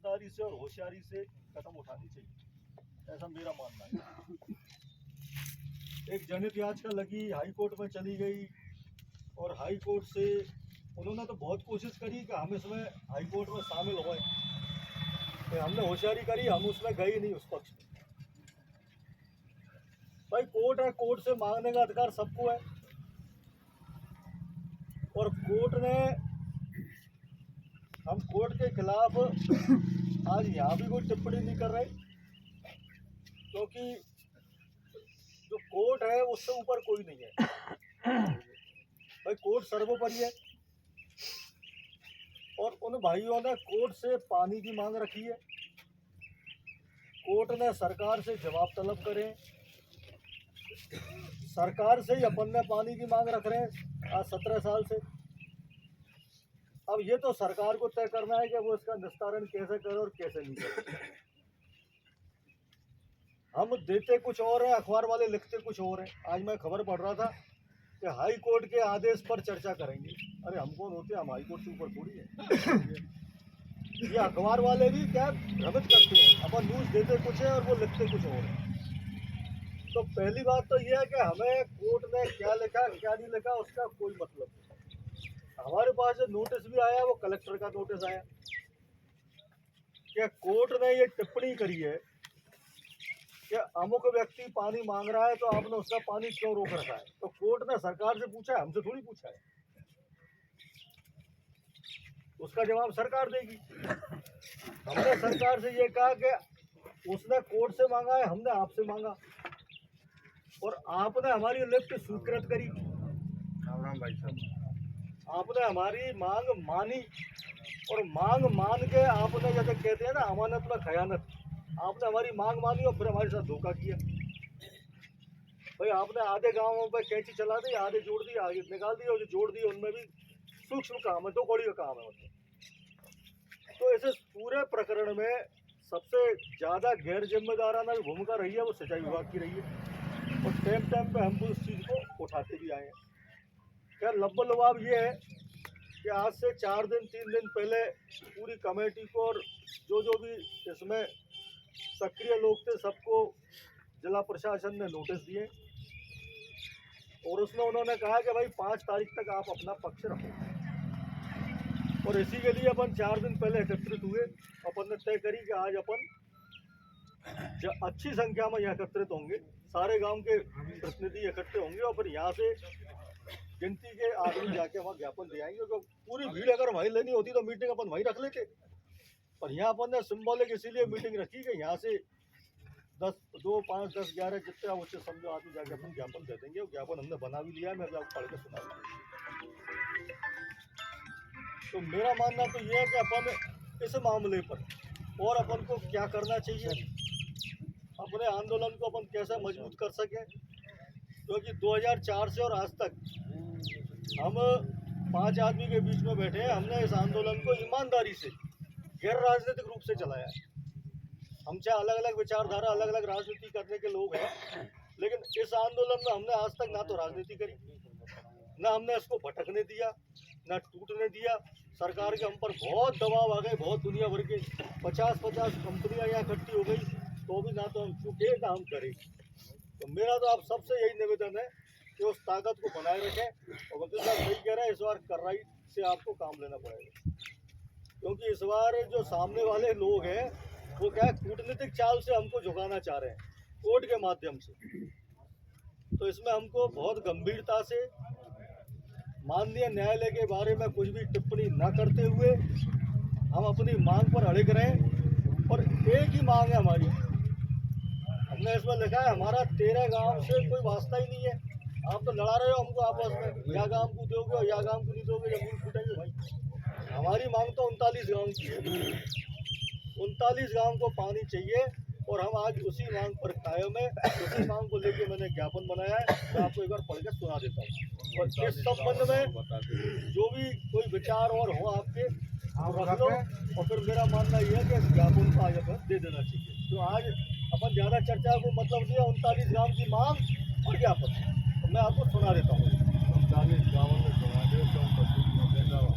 ईमानदारी से और होशियारी से कदम उठानी चाहिए, ऐसा मेरा मानना है। एक जनहित याचिका लगी, हाई कोर्ट में चली गई और हाई कोर्ट से उन्होंने तो बहुत कोशिश करी कि हम इसमें हाई कोर्ट में शामिल होए, तो हमने होशियारी करी, हम उसमें गए नहीं उस पक्ष में। भाई कोर्ट है, कोर्ट से मांगने का अधिकार सबको है, और कोर्ट ने, हम कोर्ट के खिलाफ आज यहाँ भी कोई टिप्पणी नहीं कर रहे, क्योंकि जो कोर्ट है उससे ऊपर कोई नहीं है। भाई कोर्ट सर्वोपरि है, और उन भाइयों ने कोर्ट से पानी की मांग रखी है, कोर्ट ने सरकार से जवाब तलब करे, सरकार से ही अपन ने पानी की मांग रख रहे हैं आज 17 साल से। अब ये तो सरकार को तय करना है कि वो इसका निस्तारण कैसे करे और कैसे नहीं करे। हम देते कुछ और है, अखबार वाले लिखते कुछ और है। आज मैं खबर पढ़ रहा था कि हाई कोर्ट के आदेश पर चर्चा करेंगे। अरे हम कौन होते हैं, हम हाई कोर्ट से ऊपर थोड़ी है। ये अखबार वाले भी क्या भ्रमित करते हैं, अपन न्यूज़ देते कुछ है और वो लिखते कुछ और है। तो पहली बात तो ये है कि हमें कोर्ट ने क्या लिखा क्या नहीं लिखा उसका कोई मतलब नहीं। हमारे पास जो नोटिस भी आया वो कलेक्टर का नोटिस आया कि कोर्ट ने ये टिप्पणी करी है कि अमुक व्यक्ति पानी मांग रहा है तो आपने उसका पानी क्यों रोक रखा है। तो कोर्ट ने सरकार से पूछा है, हमसे थोड़ी पूछा है। उसका जवाब सरकार देगी। हमने सरकार से ये कहा कि उसने कोर्ट से मांगा है, हमने आपसे मांगा, और आपने हमारी लिस्ट स्वीकृत करी। राम भाई साहब, आपने हमारी मांग मानी, और मांग मान के आपने जैसे कहते हैं ना अमानत में खयानत, आपने हमारी मांग मानी और फिर हमारे साथ धोखा किया। भाई आपने आधे गांवों पे कैंची चला दी, आधे जोड़ दी, आगे निकाल दिए, और जो जोड़ दिए उनमें भी सूक्ष्म काम है, 2 कौड़ी का काम है मतलब। तो ऐसे पूरे प्रकरण में सबसे ज़्यादा गैर जिम्मेदाराना जो भूमिका रही है वो सिंचाई विभाग की रही है, और टाइम टाइम पे हम उस चीज़ को उठाते भी आए हैं। खैर लब्बल लवाब ये है कि आज से 4 दिन 3 दिन पहले पूरी कमेटी को और जो भी इसमें सक्रिय लोग थे सबको जिला प्रशासन ने नोटिस दिए, और उसमें उन्होंने कहा कि भाई 5 तारीख तक आप अपना पक्ष रखो। और इसी के लिए अपन 4 दिन पहले एकत्रित हुए। अपन ने तय करी कि आज अपन अच्छी संख्या में यहाँ एकत्रित होंगे, सारे गांव के प्रतिनिधि इकट्ठे होंगे, और फिर यहाँ से गिनती के आदमी जाके वहाँ ज्ञापन दे आएंगे। तो पूरी भीड़ अगर वहीं लेनी होती तो मीटिंग अपन वहीं रख लेते, पर यहाँ अपन ने सिंबॉलिक इसीलिए मीटिंग रखी कि यहाँ से 10, 2, 5, 10, 11 जितने आप उससे समझो आदमी जाके अपन ज्ञापन दे देंगे। वो ज्ञापन हमने बना भी लिया है, मैं आपको पढ़ के सुना दूँगा। तो मेरा मानना तो ये है कि अपन इस मामले पर और अपन को क्या करना चाहिए, अपने आंदोलन को अपन कैसे मजबूत कर सकें, क्योंकि 2004 से और आज तक हम 5 आदमी के बीच में बैठे हैं। हमने इस आंदोलन को ईमानदारी से गैर राजनीतिक रूप से चलाया है। हम चाहे अलग अलग विचारधारा, अलग अलग राजनीति करने के लोग हैं, लेकिन इस आंदोलन में हमने आज तक ना तो राजनीति करी, ना हमने इसको भटकने दिया, ना टूटने दिया। सरकार के हम पर बहुत दबाव आ गए, बहुत दुनिया भर के 50-50 कंपनियां यहाँ इकट्ठी हो गई, तो भी ना तो हम चुके ना हम करें। तो मेरा तो आप सबसे यही निवेदन है कि उस ताकत को बनाए रखें। और वकील साहब सही कह रहे हैं, इस बार कार्रवाई से आपको काम लेना पड़ेगा, क्योंकि इस बार जो सामने वाले लोग हैं वो क्या है, कूटनीतिक चाल से हमको झुकाना चाह रहे हैं कोर्ट के माध्यम से। तो इसमें हमको बहुत गंभीरता से माननीय न्यायालय के बारे में कुछ भी टिप्पणी न करते हुए हम अपनी मांग पर अड़िग रहें। और एक ही मांग है हमारी, हमने इसमें लिखा है हमारा 13 गांव से कोई वास्ता ही नहीं है। आप तो लड़ा रहे हो हमको आपस में, या गांव को दोगे और या गांव को नहीं दोगे, जमीन फूटेंगे। भाई हमारी मांग तो 39 गांव की है, 39 गांव को पानी चाहिए, और हम आज उसी मांग पर कायम है। उसी मांग को लेकर मैंने ज्ञापन बनाया है, मैं आपको एक बार पढ़ के सुना देता हूँ। और इस संबंध में जो भी कोई विचार और हो आपके रख लो, और फिर मेरा मानना यह है कि ज्ञापन को आज अपन दे देना चाहिए। तो आज अपन ज़्यादा चर्चा को मतलब दिया 39 गांव की मांग और ज्ञापन, तो मैं आपको सुना देता हूँ। 39 गाँवों में सुना दे तो हमारे गाँव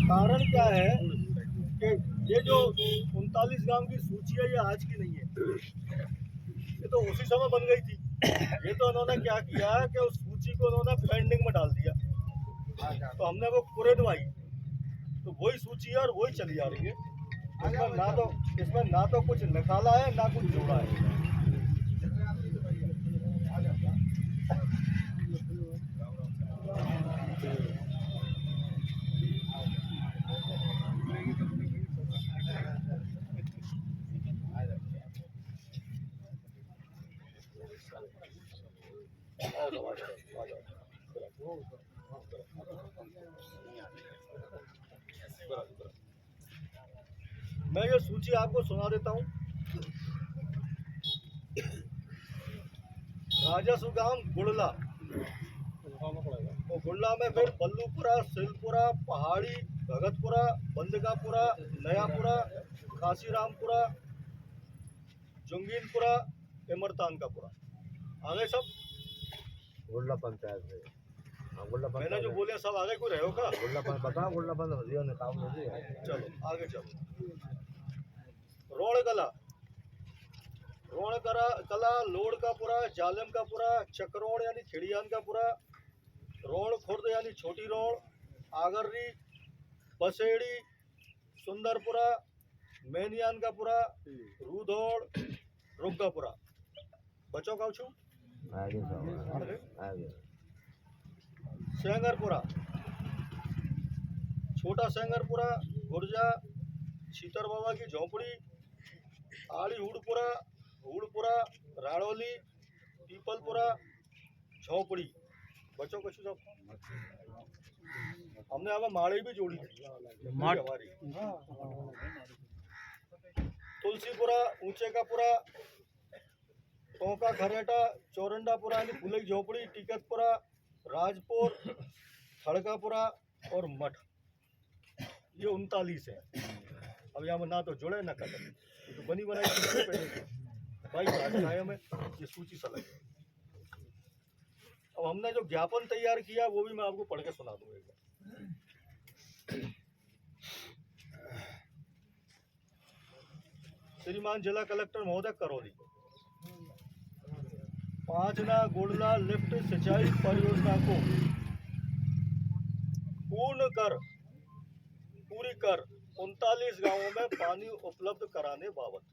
कारण क्या है कि ये जो 39 गांव की सूची है ये आज की नहीं है, ये तो उसी समय बन गई थी। ये तो उन्होंने क्या किया कि उस सूची को उन्होंने पेंडिंग में डाल दिया, तो हमने वो कुरेदवाई, तो वही सूची है और वही चली जा रही है। इसमें ना तो कुछ निकाला है ना कुछ जोड़ा है। मैं ये सूची आपको सुना देता हूँ। राजस्व गांव गुड़ला, तो गुड़ला में फिर बल्लूपुरा, सिलपुरा, पहाड़ी, भगतपुरा, बंदगापुरा, नयापुरा, काशीरामपुरा, जुंगीनपुरा, इमरतानकापुरा, आगे सब गुल्ला पंचायत है। हाँ, गुल्ला मैंने पंचायत जो है। बोले सब आगे कोई रहो का। गुल्ला पंचायत बताओ, गुल्ला पंचायत हजिया ने काम नहीं दिया। चलो आगे चलो। रोणकला, कला, लोड़कापुरा, जालमकापुरा, चकरोण यानी खिड़ियानकापुरा, रोण खुर्द यानी छोटी रोण, आगर्री, बसेड़ी, सुंदरपुरा, मेनियानकापुरा, रूधोड़, रुग्गापुरा। बचो का छू आगे जाओ, आगे। सेंगरपुरा, छोटा सेंगरपुरा, गुर्जा, शीतर बाबा की झोपड़ी, आड़ी हुड़पुरा, हुड़पुरा, राड़ोली, पीपलपुरा, झोपड़ी। बच्चों को सब हमने अब माड़ी भी जोड़ी थी हमारी। तुलसीपुरा, ऊंचे का पुरा, टोंका खरेटा, चौरंडापुरा यानी फुलई झोपड़ी, टिकतपुरा, राजपुर, खड़कापुरा और मठ। ये 39 है। अब यहाँ में ना तो जुड़े ना कदम, ये तो बनी बनाई सूची पे भाई भाषाएं में ये सूची सा लगे। अब हमने जो ज्ञापन तैयार किया वो भी मैं आपको पढ़ के सुना दूंगा। श्रीमान जिला कलेक्टर महोदय करौली, पांचना गुड़ला लिफ्ट सिंचाई परियोजना को पूरी कर 39 गांवों में पानी उपलब्ध कराने बाबत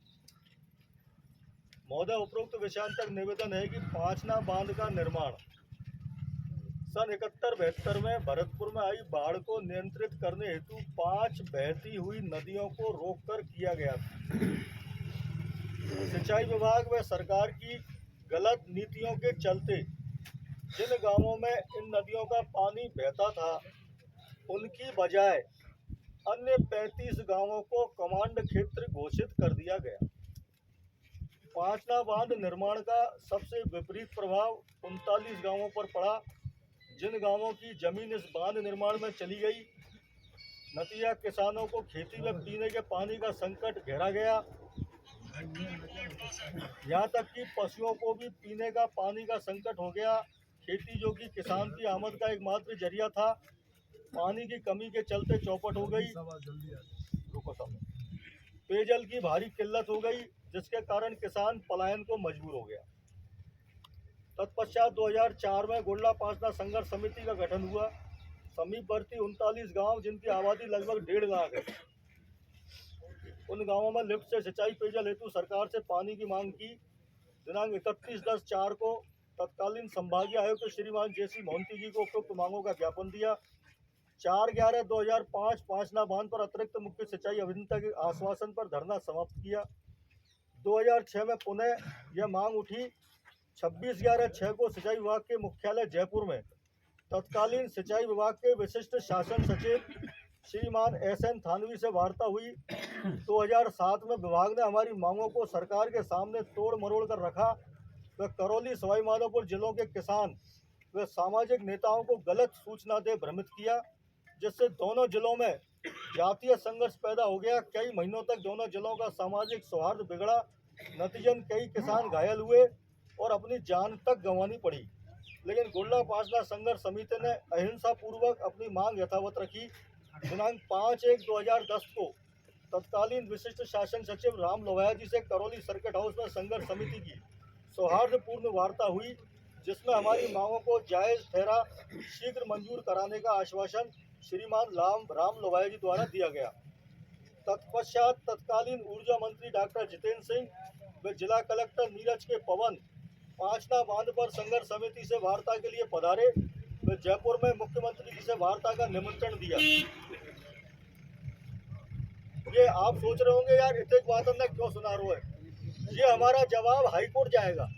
महोदय उपरोक्त विषयांतर निवेदन है कि पांचना बांध का निर्माण सन 71-72 में भरतपुर में आई बाढ़ को नियंत्रित करने हेतु 5 बहती हुई नदियों को रोककर किया गया था। सिंचाई विभाग व सरकार की गलत नीतियों के चलते जिन गांवों में इन नदियों का पानी बहता था उनकी बजाय अन्य 35 गांवों को कमांड क्षेत्र घोषित कर दिया गया। पांचना बांध निर्माण का सबसे विपरीत प्रभाव 39 गांवों पर पड़ा, जिन गांवों की जमीन इस बांध निर्माण में चली गई। नतीजा किसानों को खेती में पीने के पानी का संकट घेरा गया। यहाँ तक कि पशुओं को भी पीने का पानी का संकट हो गया। खेती जो कि किसान की आमद का एकमात्र जरिया था, पानी की कमी के चलते चौपट हो गई। पेयजल की भारी किल्लत हो गई, जिसके कारण किसान पलायन को मजबूर हो गया। तत्पश्चात 2004 में गुड़ला पांचना संघर्ष समिति का गठन हुआ। समीपवर्ती 39 गांव जिनकी आबादी लगभग 1.5 लाख है, उन गांवों में लिफ्ट से सिंचाई पेयजल हेतु सरकार से पानी की मांग की। दिनांक 31/10/4 को तत्कालीन संभागीय आयुक्त श्रीमान जेसी मोहंती जी को उपरोक्त मांगों का ज्ञापन दिया। 4/11/2005 पांचना बांध पर अतिरिक्त मुख्य सिंचाई अभियंता के आश्वासन पर धरना समाप्त किया। 2006 में पुनः यह मांग उठी। 26/11/6 को सिंचाई विभाग के मुख्यालय जयपुर में तत्कालीन सिंचाई विभाग के विशिष्ट शासन सचिव श्रीमान SN थानवी से वार्ता हुई। 2007 में विभाग ने हमारी मांगों को सरकार के सामने तोड़ मरोड़ कर रखा। व करौली, सवाई माधोपुर जिलों के किसान व सामाजिक नेताओं को गलत सूचना दे भ्रमित किया, जिससे दोनों जिलों में जातीय संघर्ष पैदा हो गया। कई महीनों तक दोनों जिलों का सामाजिक सौहार्द बिगड़ा। नतीजन कई किसान घायल हुए और अपनी जान तक गंवानी पड़ी। लेकिन गुड़ला पांचना संघर्ष समिति ने अहिंसा पूर्वक अपनी मांग यथावत रखी। दिनांक 5/1/2010 को तत्कालीन विशिष्ट शासन सचिव राम लोहिया जी से करौली सर्किट हाउस में संघर्ष समिति की सौहार्दपूर्ण वार्ता हुई, जिसमें हमारी मांगों को जायज ठहरा शीघ्र मंजूर कराने का आश्वासन श्रीमान राम लोहिया जी द्वारा दिया गया। तत्पश्चात तत्कालीन ऊर्जा मंत्री डॉक्टर जितेंद्र सिंह व जिला कलेक्टर नीरज के पवन पांचना बांध पर संघर्ष समिति से वार्ता के लिए पधारे व जयपुर में मुख्यमंत्री जी से वार्ता का निमंत्रण दिया। ये आप सोच रहे होंगे यार इतने वादन ने क्यों सुना रहा है, ये हमारा जवाब हाई कोर्ट जाएगा,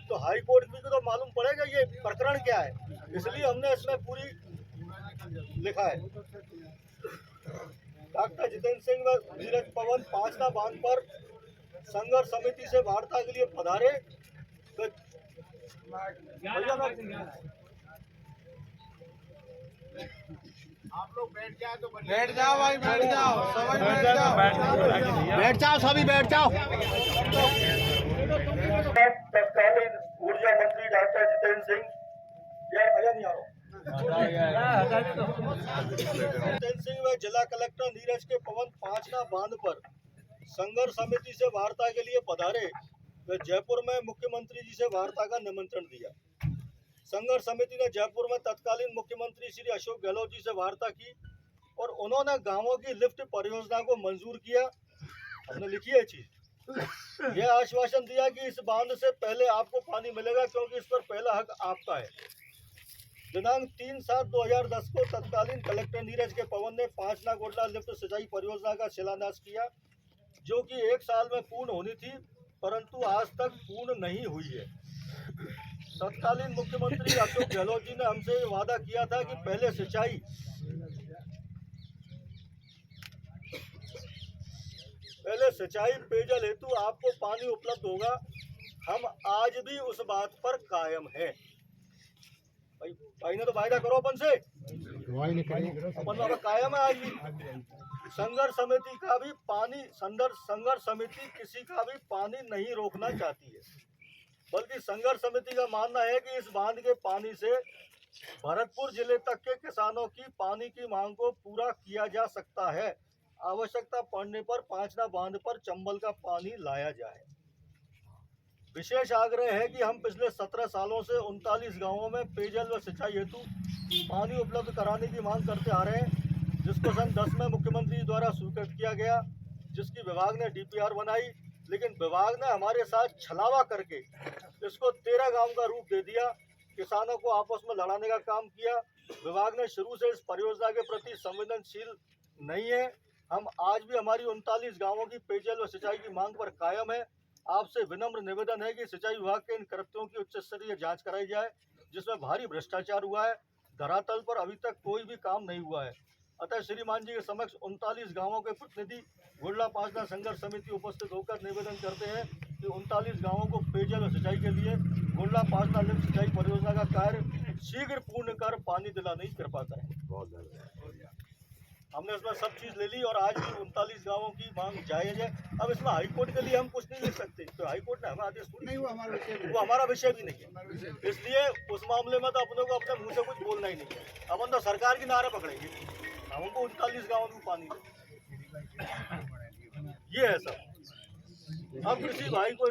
तो हाई कोर्ट भी तो मालूम पड़ेगा ये प्रकरण क्या है, इसलिए हमने इसमें पूरी लिखा है। डॉक्टर जितेंद्र सिंह व नीरज पवन पांचना बांध पर संघर्ष समिति से वार्ता के लिए पधारे। आप लोग बैठ जाए तो बैठ जाओ भाई, बैठ जाओ, सभी बैठ जाओ, बैठ जाओ, सभी बैठ जाओ। तत्कालीन ऊर्जा मंत्री डॉक्टर जितेंद्र सिंह, यार मजा नहीं आ रहा। जितेंद्र सिंह व जिला कलेक्टर नीरज के पवन पांचना बांध पर संघर्ष समिति से वार्ता के लिए पधारे व जयपुर में मुख्यमंत्री जी से वार्ता का निमंत्रण दिया। संघर्ष समिति ने जयपुर में तत्कालीन मुख्यमंत्री श्री अशोक गहलोत जी से वार्ता की और उन्होंने गांवों की लिफ्ट परियोजना को मंजूर किया। हमने लिखी है चीज, यह आश्वासन दिया कि इस बांध से पहले आपको पानी मिलेगा क्योंकि इस पर पहला हक आपका है। दिनांक 3/7/2010 को तत्कालीन कलेक्टर नीरज के पवन ने पांचना गोडला लिफ्ट सिंचाई परियोजना का शिलान्यास किया, जो कि 1 साल में पूर्ण होनी थी, परंतु आज तक पूर्ण नहीं हुई है। तत्कालीन मुख्यमंत्री अशोक गहलोत जी ने हमसे वादा किया था कि पहले सिंचाई पेयजल हेतु आपको पानी उपलब्ध होगा। हम आज भी उस बात पर कायम हैं। भाई ने तो वायदा करो अपन से, अपन अब कायम है। आज भी संघर्ष समिति का भी संघर्ष समिति किसी का भी पानी नहीं रोकना चाहती है, बल्कि संघर्ष समिति का मानना है कि इस बांध के पानी से भरतपुर जिले तक के किसानों की पानी की मांग को पूरा किया जा सकता है। आवश्यकता पड़ने पर पांचना बांध पर चंबल का पानी लाया जाए। विशेष आग्रह है कि हम पिछले 17 सालों से 39 गांवों में पेयजल व सिंचाई हेतु पानी उपलब्ध कराने की मांग करते आ रहे हैं, जिसको सन 10 में मुख्यमंत्री द्वारा स्वीकृत किया गया, जिसकी विभाग ने DPR बनाई, लेकिन विभाग ने हमारे साथ छलावा करके इसको 13 गांव का रूप दे दिया, किसानों को आपस में लड़ाने का काम किया। विभाग ने शुरू से इस परियोजना के प्रति संवेदनशील नहीं है। हम आज भी हमारी 39 गांवों की पेयजल व सिंचाई की मांग पर कायम है। आपसे विनम्र निवेदन है कि सिंचाई विभाग के इन कृत्यों की उच्च स्तरीय जाँच कराई जाए, जिसमें भारी भ्रष्टाचार हुआ है। धरातल पर अभी तक कोई भी काम नहीं हुआ है। अतः श्रीमान जी के समक्ष 39 गांवों के प्रतिनिधि गोडला पांचना संघर्ष समिति उपस्थित होकर निवेदन करते हैं कि 39 गांवों को पेयजल और सिंचाई के लिए गोडला पांचना लिफ्ट सिंचाई परियोजना का कार्य शीघ्र पूर्ण कर पानी दिलाने की कृपा करें। हमने इसमें सब चीज़ ले ली और आज भी 39 गांवों की मांग जायज है। अब इसमें हाई कोर्ट के लिए हम कुछ नहीं लिख सकते, तो हाई कोर्ट ने हमें आदेश नहीं, वो हमारा विषय भी नहीं है, इसलिए उस मामले में तो अपने को अपने मुँह से कुछ बोलना ही नहीं है। अपन तो सरकार की नारे पकड़ेंगे, हमको 39 गाँव में पानी दे। ये है सब। हम किसी भाई को